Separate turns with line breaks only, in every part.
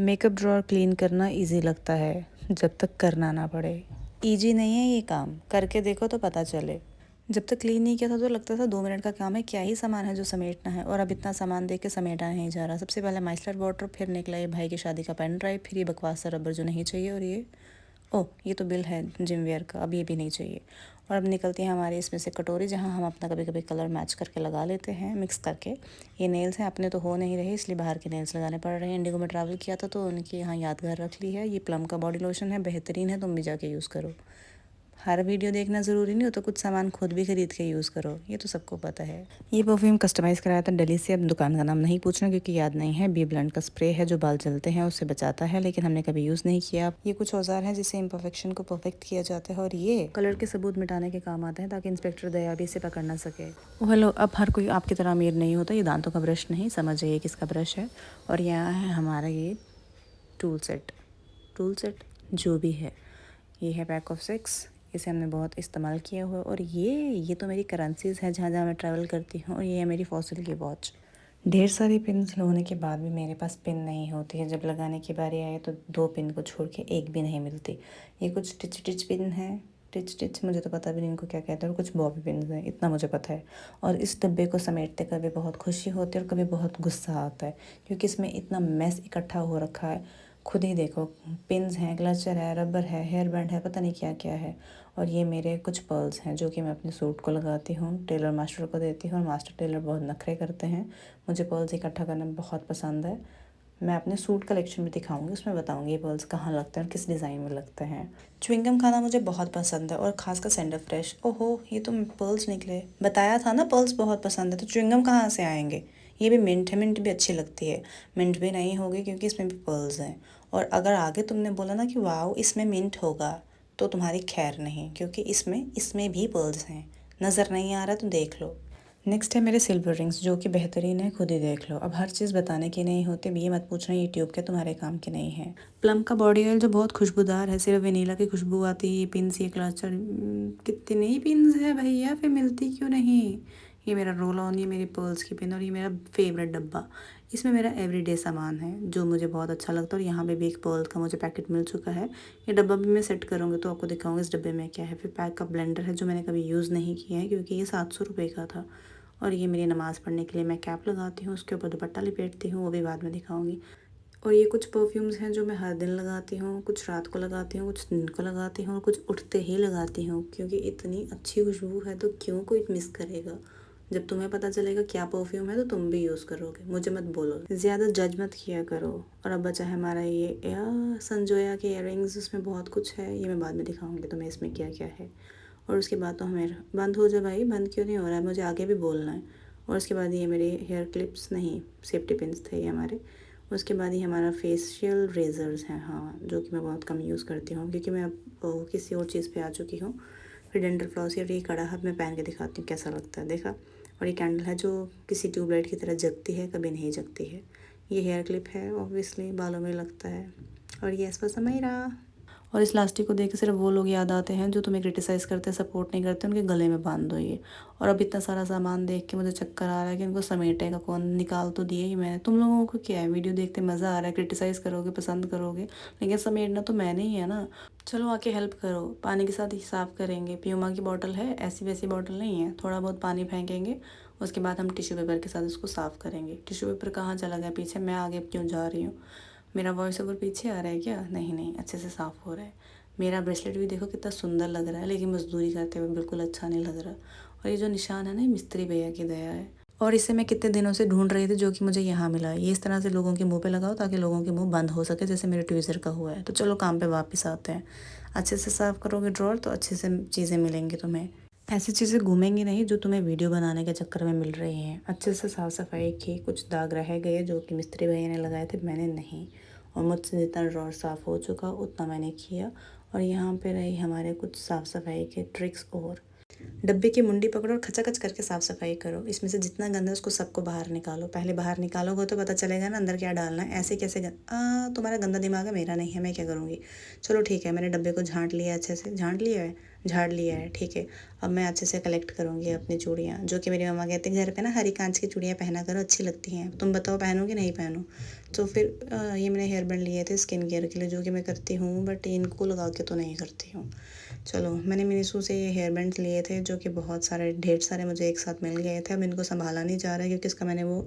Makeup drawer clean करना easy लगता है जब तक करना ना पड़े। इजी नहीं है ये काम, करके देखो तो पता चले। जब तक क्लीन नहीं किया था तो लगता था 2 मिनट का काम है, क्या ही सामान है जो समेटना है, और अब इतना सामान देख के समेटा नहीं जा रहा। सबसे पहले माइसलर वाटर, फिर निकला ये भाई की शादी का पेन ड्राइव, फिर ये बकवास सा रबर जो नहीं चाहिए, और ये तो बिल है जिम वेयर का, अब ये भी नहीं चाहिए। और अब निकलती है हमारी इसमें से कटोरी, जहाँ हम अपना कभी कभी कलर मैच करके लगा लेते हैं मिक्स करके। ये नेल्स हैं, अपने तो हो नहीं रहे इसलिए बाहर के नेल्स लगाने पड़ रहे हैं। इंडिगो में ट्रैवल किया था तो उनकी यहाँ यादगार रख ली है। ये प्लम का बॉडी लोशन है, बेहतरीन है, तुम भी जाके यूज़ करो। हर वीडियो देखना ज़रूरी नहीं हो तो कुछ सामान खुद भी खरीद के यूज़ करो, ये तो सबको पता है। ये परफ्यूम कस्टमाइज़ कराया था दिल्ली से, अब दुकान का नाम नहीं पूछना क्योंकि याद नहीं है। बी ब्लेंड का स्प्रे है जो बाल जलते हैं उससे बचाता है, लेकिन हमने कभी यूज़ नहीं किया। ये कुछ औजार हैं जिससे इम्परफेक्शन को परफेक्ट किया जाता है, और ये कलर के सबूत मिटाने के काम आते हैं ताकि इंस्पेक्टर दया भी इसे पकड़ ना सके। हेलो, अब हर कोई आपकी तरह अमीर नहीं होता। ये दांतों का ब्रश नहीं, समझ जाइए किसका ब्रश है। और यहाँ है हमारा ये टूल सेट जो भी है। ये है पैक ऑफ 6, इसे हमने बहुत इस्तेमाल किया हुआ है। और ये तो मेरी करेंसीज़ है जहाँ जहाँ मैं ट्रैवल करती हूँ। और ये है मेरी फॉसिल की वॉच। ढेर सारी पिन्स होने के बाद भी मेरे पास पिन नहीं होती है। जब लगाने की बारी आए तो 2 पिन को छोड़ के एक भी नहीं मिलती। ये कुछ टिच पिन है, टिच मुझे तो पता भी नहीं इनको क्या कहते हैं, और कुछ बॉबी पिन हैं, इतना मुझे पता है। और इस डब्बे को समेटते कभी बहुत खुशी होती है और कभी बहुत गुस्सा आता है क्योंकि इसमें इतना मैस इकट्ठा हो रखा है। खुद ही देखो, पिन्स हैं, क्लचर है, रबर है, हेयर बैंड है, पता नहीं क्या क्या है। और ये मेरे कुछ पर्ल्स हैं जो कि मैं अपने सूट को लगाती हूँ, टेलर मास्टर को देती हूँ, और मास्टर टेलर बहुत नखरे करते हैं। मुझे पर्ल्स इकट्ठा करना बहुत पसंद है। मैं अपने सूट कलेक्शन में दिखाऊंगी, उसमें बताऊंगी ये पर्ल्स कहाँ लगते हैं और किस डिज़ाइन में लगते हैं। च्युइंगम खाना मुझे बहुत पसंद है, और खासकर सेंडर फ्रेश। ओहो, ये तो पर्ल्स निकले। बताया था ना पर्ल्स बहुत पसंद है, तो च्युइंगम कहाँ से आएंगे। ये भी मिंट है, मिंट भी अच्छी लगती है। मिंट भी नहीं होगी क्योंकि इसमें भी पर्ल्स हैं। और अगर आगे तुमने बोला ना कि वाओ इसमें मिंट होगा, तो तुम्हारी खैर नहीं, क्योंकि इसमें भी पर्ल्स हैं। नज़र नहीं आ रहा तो देख लो। नेक्स्ट है मेरे सिल्वर रिंग्स जो कि बेहतरीन है, खुद ही देख लो। अब हर चीज़ बताने की नहीं होती, ये मत पूछना ये ट्यूब के तुम्हारे काम की नहीं है। प्लम का बॉडी ऑयल जो बहुत खुशबूदार है, सिर्फ वेनीला की खुशबू आती है। ये पिन्स, ये क्लचर, कितनी पिन्स है भैया, फिर मिलती क्यों नहीं। ये मेरा रोल ऑन, ये मेरी पर्ल्स की पिन, और ये मेरा फेवरेट डब्बा। इसमें मेरा एवरीडे सामान है जो मुझे बहुत अच्छा लगता है। और यहाँ पे भी एक पर्ल का मुझे पैकेट मिल चुका है। ये डब्बा भी मैं सेट करूँगी तो आपको दिखाऊंगी इस डब्बे में क्या है। फिर पैक का ब्लेंडर है जो मैंने कभी यूज़ नहीं किया है क्योंकि ये 700 रुपये का था। और ये मेरी नमाज़ पढ़ने के लिए मैं कैप लगाती हूँ, उसके ऊपर दुपट्टा लिपेटती हूँ, वो भी बाद में दिखाऊंगी। और ये कुछ परफ्यूम्स हैं जो मैं हर दिन लगाती हूँ, कुछ रात को लगाती हूँ, कुछ दिन को लगाती हूँ, और कुछ उठते ही लगाती हूँ क्योंकि इतनी अच्छी खुशबू है तो क्यों कोई मिस करेगा। जब तुम्हें पता चलेगा क्या परफ्यूम है तो तुम भी यूज़ करोगे, मुझे मत बोलो, ज़्यादा जज मत किया करो। और अब बचा है हमारा ये संजोया के इयररिंग्स, उसमें बहुत कुछ है, ये मैं बाद में दिखाऊंगी तुम्हें इसमें क्या क्या है। और उसके बाद तो हमें बंद हो जाए भाई, बंद क्यों नहीं हो रहा है, मुझे आगे भी बोलना है। और उसके बाद ये मेरे हेयर क्लिप्स नहीं, सेफ्टी पिन्स थे ये हमारे। उसके बाद ही हमारा फेशियल रेज़र्स हैं, हाँ, जो कि मैं बहुत कम यूज़ करती हूँ क्योंकि मैं अब किसी और चीज़ पे आ चुकी हूँ। फिर डेंटल फ्लॉस, और ये कड़ा हाथ में पहन के दिखाती हूँ कैसा लगता है, देखा। और ये कैंडल है जो किसी ट्यूबलाइट की तरह जगती है, कभी नहीं जगती है। ये हेयर क्लिप है, ऑब्वियसली बालों में लगता है। और ये इस पर समय रहा। और इस लास्टिक को देख के सिर्फ वो लोग याद आते हैं जो तुम्हें क्रिटिसाइज़ करते हैं, सपोर्ट नहीं करते, उनके गले में बांध दो ये। और अब इतना सारा सामान देख के मुझे चक्कर आ रहा है कि इनको समेटेगा कौन, निकाल तो दिए ही मैंने। तुम लोगों को क्या है, वीडियो देखते मज़ा आ रहा है, क्रिटिसाइज़ करोगे, पसंद करोगे, लेकिन समेटना तो मैंने ही है ना। चलो आके हेल्प करो, पानी के साथ ही साफ़ करेंगे। प्यूमा की बॉटल है, ऐसी वैसी बॉटल नहीं है, थोड़ा बहुत पानी फेंकेंगे, उसके बाद हम टिश्यू पेपर के साथ उसको साफ़ करेंगे। टिश्यू पेपर कहाँ चला गया पीछे, मैं आगे क्यों जा रही हूँ। मेरा वॉइस ओवर पीछे आ रहा है क्या, नहीं नहीं, अच्छे से साफ़ हो रहा है। मेरा ब्रेसलेट भी देखो कितना सुंदर लग रहा है, लेकिन मजदूरी करते हुए बिल्कुल अच्छा नहीं लग रहा। और ये जो निशान है ना, ये मिस्त्री भैया की दया है। और इसे मैं कितने दिनों से ढूंढ रही थी जो कि मुझे यहाँ मिला है। ये इस तरह से लोगों के मुंह पे लगाओ ताकि लोगों के मुंह बंद हो सके, जैसे मेरे ट्वीज़र का हुआ है। तो चलो काम पे वापस आते हैं। अच्छे से साफ़ करोगे ड्रॉअर तो अच्छे से चीज़ें मिलेंगी तुम्हें। ऐसी चीज़ें घूमेंगी नहीं जो तुम्हें वीडियो बनाने के चक्कर में मिल रही हैं। अच्छे से साफ़ सफाई की, कुछ दाग रह गए जो कि मिस्त्री भैया ने लगाए थे, मैंने नहीं। और मुझसे जितना ड्रॉअर साफ़ हो चुका उतना मैंने किया। और यहाँ पे रही हमारे कुछ साफ़ सफाई के ट्रिक्स। और डब्बे की मुंडी पकड़ो और खचाखच करके साफ़ सफाई करो। इसमें से जितना गंदा है उसको सबको बाहर निकालो। पहले बाहर निकालोगे तो पता चलेगा ना अंदर क्या डालना है। ऐसे कैसे तुम्हारा गंदा दिमाग है, मेरा नहीं है, मैं क्या करूँगी। चलो ठीक है, मैंने डब्बे को झाँट लिया, अच्छे से झाँट लिया है, झाड़ लिया है, ठीक है। अब मैं अच्छे से कलेक्ट करूँगी अपनी चूड़ियाँ, जो कि मेरी मम्मा कहते हैं घर पे ना हरी कांच की चूड़ियाँ पहना करो, अच्छी लगती हैं। तुम बताओ पहनूँ कि नहीं पहनूँ। तो फिर ये मैंने हेयर बैंड लिए थे स्किन केयर के लिए, जो कि मैं करती हूँ, बट इनको लगा के तो नहीं करती हूँ। चलो, मैंने मीशो से ये हेयर बैंड लिए थे, जो कि बहुत सारे ढेर सारे मुझे एक साथ मिल गए थे। अब इनको संभाला नहीं जा रहा है क्योंकि इसका मैंने वो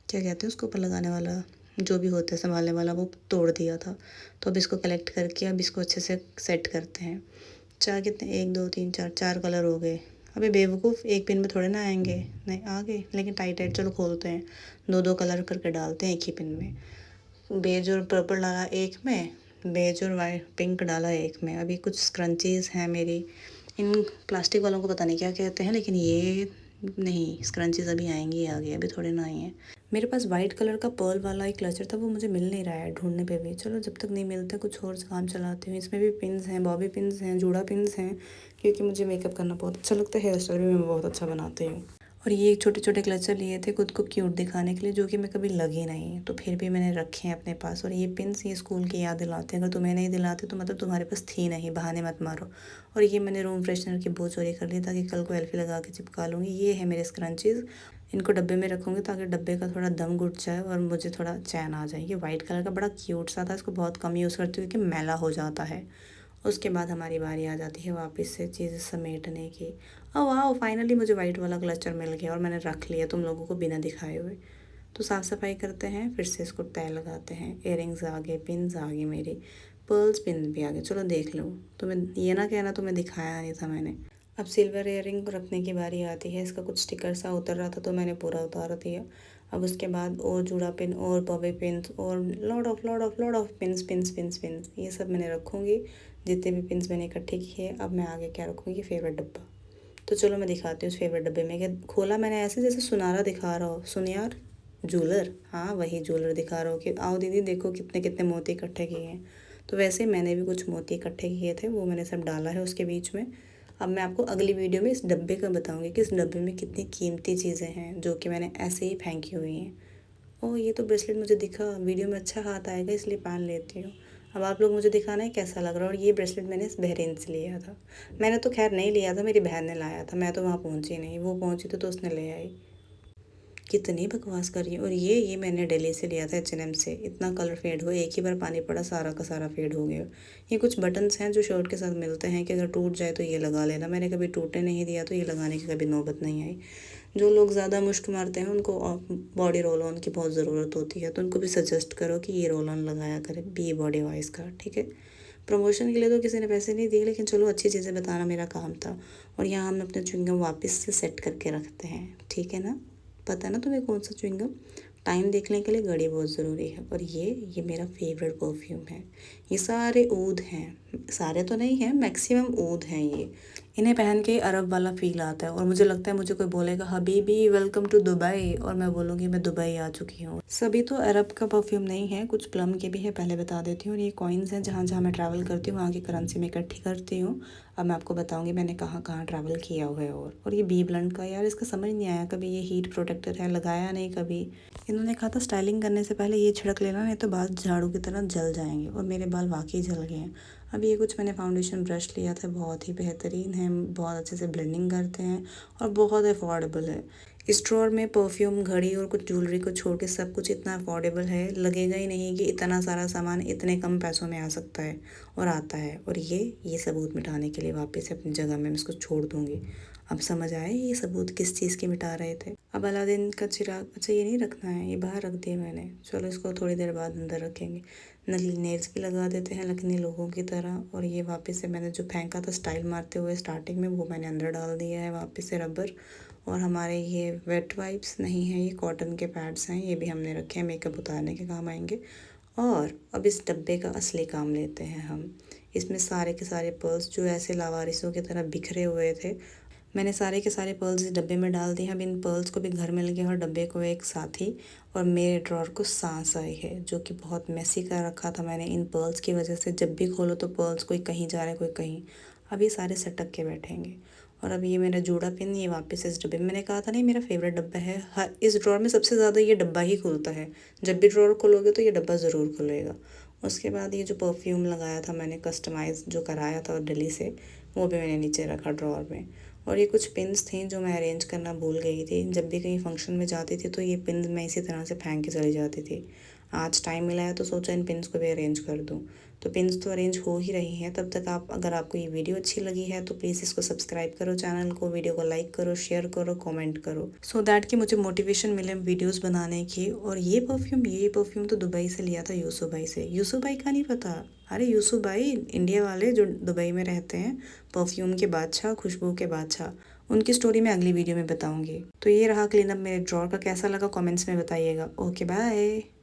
क्या कहते हैं उसके ऊपर लगाने वाला, जो भी होता है संभालने वाला, वो तोड़ दिया था। तो अब इसको कलेक्ट करके अब इसको अच्छे से सेट करते हैं। चार कितने, 1 2 3 4, 4 कलर हो गए। अबे बेवकूफ़, एक पिन में थोड़े ना आएंगे। नहीं आ गए, लेकिन टाइट टाइट। चलो खोलते हैं, 2 2 कलर करके डालते हैं एक ही पिन में। बेज और पर्पल डाला एक में, बेज और वाइट पिंक डाला एक में। अभी कुछ स्क्रंचीज़ हैं मेरी, इन प्लास्टिक वालों को पता नहीं क्या कहते हैं, लेकिन ये नहीं, स्क्रंचीज़ अभी आएंगी आगे, अभी थोड़े ना आई हैं। मेरे पास वाइट कलर का पर्ल वाला एक क्लचर था, वो मुझे मिल नहीं रहा है ढूंढने पे भी। चलो जब तक नहीं मिलता कुछ और काम चलाती हूँ। इसमें भी पिन्स हैं, बॉबी पिन्स हैं, जूड़ा पिन्स हैं, क्योंकि मुझे मेकअप करना बहुत अच्छा लगता है। हेयर स्टाइल भी मैं बहुत अच्छा बनाती हूँ। और ये छोटे छोटे क्लचर लिए थे खुद को क्यूट दिखाने के लिए, जो कि मैं कभी लगी नहीं, तो फिर भी मैंने रखे हैं अपने पास। और ये पिन्स ये स्कूल की याद दिलाते हैं, अगर तुम्हें नहीं दिलाते तो मतलब तुम्हारे पास थी नहीं, बहाने मत मारो। और ये मैंने रूम फ्रेशनर की बो चोरी कर ली ताकि कल को एल्फी लगा के चिपका लूँगी। ये है मेरे स्क्रंचीज़, इनको डब्बे में रखूँगी ताकि डब्बे का थोड़ा दम घुट जाए और मुझे थोड़ा चैन आ जाए। ये वाइट कलर का बड़ा क्यूट सा था, इसको बहुत कम यूज़ करती हूँ क्योंकि मैला हो जाता है। उसके बाद हमारी बारी आ जाती है वापस से चीज़ें समेटने की। वाह, फाइनली मुझे वाइट वाला क्लचर मिल गया और मैंने रख लिया तुम लोगों को बिना दिखाए हुए। तो साफ़ सफाई करते हैं, फिर से इसको तय लगाते हैं। इयरिंग्स आ गए, पिन्स आ गई मेरी, पर्ल्स पिन भी आ गए। चलो देख लो, तुम्हें ये ना कहना तुम्हें दिखाया नहीं था मैंने। अब सिल्वर इयरिंग रखने की बारी आती है। इसका कुछ स्टिकर सा उतर रहा था तो मैंने पूरा उतार दिया। अब उसके बाद और जूड़ा पिन और बॉबी पिन्स और lot of pins pins pins pins, ये सब मैंने रखूँगी। जितने भी पिन्स मैंने इकट्ठे किए। अब मैं आगे क्या रखूँगी, फेवरेट डब्बा। तो चलो मैं दिखाती हूँ उस फेवरेट डब्बे में। क्या खोला मैंने ऐसे जैसे सुनारा दिखा रहा हो, सुनियार जूलर, हाँ वही जूलर दिखा रहा हो कि आओ दीदी देखो कितने कितने मोती इकट्ठे किए हैं। तो वैसे मैंने भी कुछ मोती इकट्ठे किए थे, वो मैंने सब डाला है उसके बीच में। अब मैं आपको अगली वीडियो में इस डब्बे का बताऊंगी कि इस डब्बे में कितनी कीमती चीज़ें हैं जो कि मैंने ऐसे ही फेंकी हुई हैं। ओह, ये तो ब्रेसलेट मुझे दिखा, वीडियो में अच्छा हाथ आएगा इसलिए पहन लेती हूँ। अब आप लोग मुझे दिखाना है कैसा लग रहा है। और ये ब्रेसलेट मैंने इस बहरीन से लिया था। मैंने तो खैर नहीं लिया था, मेरी बहन ने लाया था, मैं तो वहाँ पहुँची नहीं, वो पहुँची तो उसने ले आई। कितनी बकवास कर रही है। और ये मैंने दिल्ली से लिया था, H&M से। इतना कलर फेड हुआ, एक ही बार पानी पड़ा सारा का सारा फेड हो गया। ये कुछ बटन्स हैं जो शर्ट के साथ मिलते हैं कि अगर टूट जाए तो ये लगा लेना। मैंने कभी टूटने नहीं दिया तो ये लगाने की कभी नौबत नहीं आई। जो लोग ज़्यादा मुश्क मारते हैं उनको बॉडी रोल ऑन की बहुत ज़रूरत होती है, तो उनको भी सजेस्ट करो कि ये रोल ऑन लगाया करें बी बॉडी वाइज का, ठीक है। प्रमोशन के लिए तो किसी ने पैसे नहीं दिए, लेकिन चलो अच्छी चीज़ें बताना मेरा काम था। और यहाँ हम अपने च्युइंगम वापस से सेट करके रखते हैं, ठीक है ना। पता है ना तुम्हें कौन सा च्युइंगम। टाइम देखने के लिए घड़ी बहुत ज़रूरी है। और ये मेरा फेवरेट परफ्यूम है। ये सारे ऊद हैं, सारे तो नहीं हैं, मैक्सिमम ऊद हैं ये। इन्हें पहन के अरब वाला फील आता है। और मुझे लगता है मुझे कोई बोलेगा हबीबी वेलकम टू दुबई, और मैं बोलूँगी मैं दुबई आ चुकी हूँ। सभी तो अरब का परफ्यूम नहीं है, कुछ प्लम के भी है, पहले बता देती हूँ। और ये कॉइन्स हैं, जहाँ जहाँ मैं ट्रैवल करती हूँ वहाँ की करेंसी में इकट्ठी करती हूँ। अब मैं आपको बताऊँगी मैंने कहाँ कहाँ ट्रैवल किया हुआ है। और ये बी ब्लंट का, यार इसका समझ नहीं आया कभी। ये हीट प्रोटेक्टर है, लगाया नहीं कभी। इन्होंने कहा था स्टाइलिंग करने से पहले ये छिड़क लेना, नहीं तो बाल झाड़ू की तरह जल जाएंगे। और मेरे बाल वाकई जल गए हैं। अब ये कुछ मैंने फाउंडेशन ब्रश लिया था, बहुत ही बेहतरीन है, बहुत अच्छे से ब्लेंडिंग करते हैं और बहुत अफोर्डेबल है। इस ड्रॉअर में परफ्यूम, घड़ी और कुछ ज्वेलरी को छोड़ के सब कुछ इतना अफोर्डेबल है, लगेगा ही नहीं कि इतना सारा सामान इतने कम पैसों में आ सकता है, और आता है। और ये सबूत मिटाने के लिए वापस से अपनी जगह में मैं इसको छोड़ दूँगी। अब समझ आए ये सबूत किस चीज़ के मिटा रहे थे। अब अलादीन का चिराग, अच्छा ये नहीं रखना है, ये बाहर रख दिया मैंने। चलो इसको थोड़ी देर बाद अंदर रखेंगे। नकली नेल्स भी लगा देते हैं नकली लोगों की तरह। और ये वापस से मैंने जो फेंका था स्टाइल मारते हुए स्टार्टिंग में, वो मैंने अंदर डाल दिया है वापस से रबर। और हमारे ये वेट वाइप्स नहीं हैं, ये कॉटन के पैड्स हैं, ये भी हमने रखे हैं, मेकअप उतारने के काम आएंगे। और अब इस डब्बे का असली काम लेते हैं हम। इसमें सारे के सारे पर्ल्स जो ऐसे लावारिसों की तरह बिखरे हुए थे, मैंने सारे के सारे पर्ल्स इस डब्बे में डाल दिए। अब इन पर्ल्स को भी घर मिल गया और डब्बे को एक साथी। और मेरे ड्रॉअर को सांस आई है, जो कि बहुत मैसी कर रखा था मैंने इन पर्ल्स की वजह से। जब भी खोलो तो पर्ल्स कोई कहीं जा रहा है, कोई कहीं। अब ये सारे सटक के बैठेंगे। और अब ये मेरा जूड़ा पिन ये वापस इस डब्बे में, मैंने कहा था नहीं मेरा फेवरेट डब्बा है, हर इस ड्रॉर में सबसे ज़्यादा ये डब्बा ही खुलता है, जब भी ड्रॉर खोलोगे तो ये डब्बा ज़रूर खुलेगा। उसके बाद ये जो परफ्यूम लगाया था मैंने कस्टमाइज़ जो कराया था दिल्ली से, वो भी मैंने नीचे रखा ड्रॉर में। और ये कुछ पिन्स थी जो मैं अरेंज करना भूल गई थी, जब भी कहीं फंक्शन में जाती थी तो ये पिन मैं इसी तरह से फेंक के चली जाती थी। आज टाइम मिला है तो सोचा इन पिन्स को भी अरेंज कर दूँ। तो पिन्स तो अरेंज हो ही रही हैं, तब तक आप अगर आपको ये वीडियो अच्छी लगी है तो प्लीज़ इसको सब्सक्राइब करो चैनल को, वीडियो को लाइक करो, शेयर करो, कमेंट करो, सो दैट कि मुझे मोटिवेशन मिले वीडियोस बनाने की। और ये परफ्यूम तो दुबई से लिया था, यूसुफ भाई से। यूसुफ भाई का नहीं पता? अरे यूसुफ भाई इंडिया वाले जो दुबई में रहते हैं, परफ्यूम के बादशाह, खुशबू के बादशाह, उनकी स्टोरी मैं अगली वीडियो में बताऊंगी। तो ये रहा क्लीनअप मेरे ड्रॉर का, कैसा लगा कमेंट्स में बताइएगा। Okay bye.